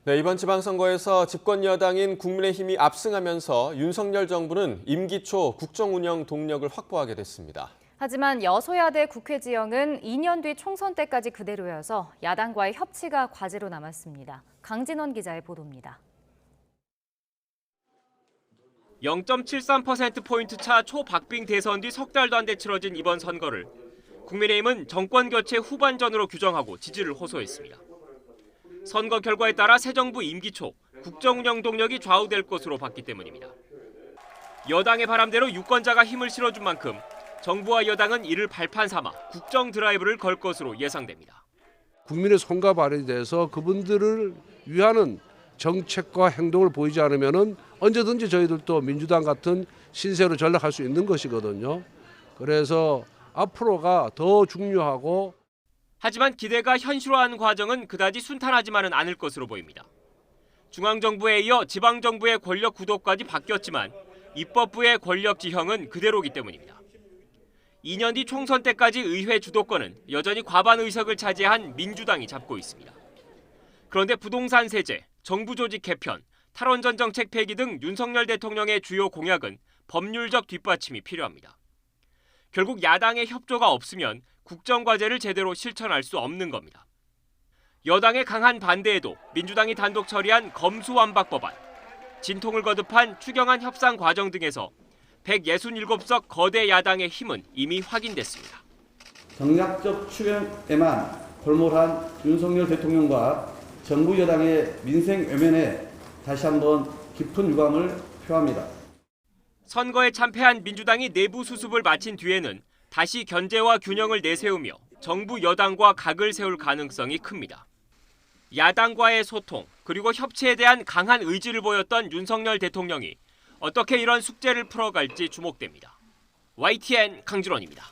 네, 이번 지방선거에서 집권 여당인 국민의힘이 압승하면서 윤석열 정부는 임기 초 국정 운영 동력을 확보하게 됐습니다. 하지만 여소야대 국회 지형은 2년 뒤 총선 때까지 그대로여서 야당과의 협치가 과제로 남았습니다. 강진원 기자의 보도입니다. 0.73%포인트 차 초박빙 대선 뒤 석 달도 안 돼 치러진 이번 선거를 국민의힘은 정권 교체 후반전으로 규정하고 지지를 호소했습니다. 선거 결과에 따라 새 정부 임기 초 국정 운영 동력이 좌우될 것으로 봤기 때문입니다. 여당의 바람대로 유권자가 힘을 실어준 만큼 정부와 여당은 이를 발판 삼아 국정 드라이브를 걸 것으로 예상됩니다. 국민의 손과 발이 돼서 그분들을 위하는 정책과 행동을 보이지 않으면 언제든지 저희들도 민주당 같은 신세로 전락할 수 있는 것이거든요. 그래서 앞으로가 더 중요하고 하지만 기대가 현실화하는 과정은 그다지 순탄하지만은 않을 것으로 보입니다. 중앙정부에 이어 지방정부의 권력 구도까지 바뀌었지만 입법부의 권력 지형은 그대로기 때문입니다. 2년 뒤 총선 때까지 의회 주도권은 여전히 과반 의석을 차지한 민주당이 잡고 있습니다. 그런데 부동산 세제, 정부 조직 개편, 탈원전 정책 폐기 등 윤석열 대통령의 주요 공약은 법률적 뒷받침이 필요합니다. 결국 야당의 협조가 없으면 국정과제를 제대로 실천할 수 없는 겁니다. 여당의 강한 반대에도 민주당이 단독 처리한 검수완박 법안, 진통을 거듭한 추경안 협상 과정 등에서 167석 거대 야당의 힘은 이미 확인됐습니다. 정략적 추경에만 골몰한 윤석열 대통령과 정부 여당의 민생 외면에 다시 한번 깊은 유감을 표합니다. 선거에 참패한 민주당이 내부 수습을 마친 뒤에는 다시 견제와 균형을 내세우며 정부 여당과 각을 세울 가능성이 큽니다. 야당과의 소통 그리고 협치에 대한 강한 의지를 보였던 윤석열 대통령이 어떻게 이런 숙제를 풀어갈지 주목됩니다. YTN 강준원입니다.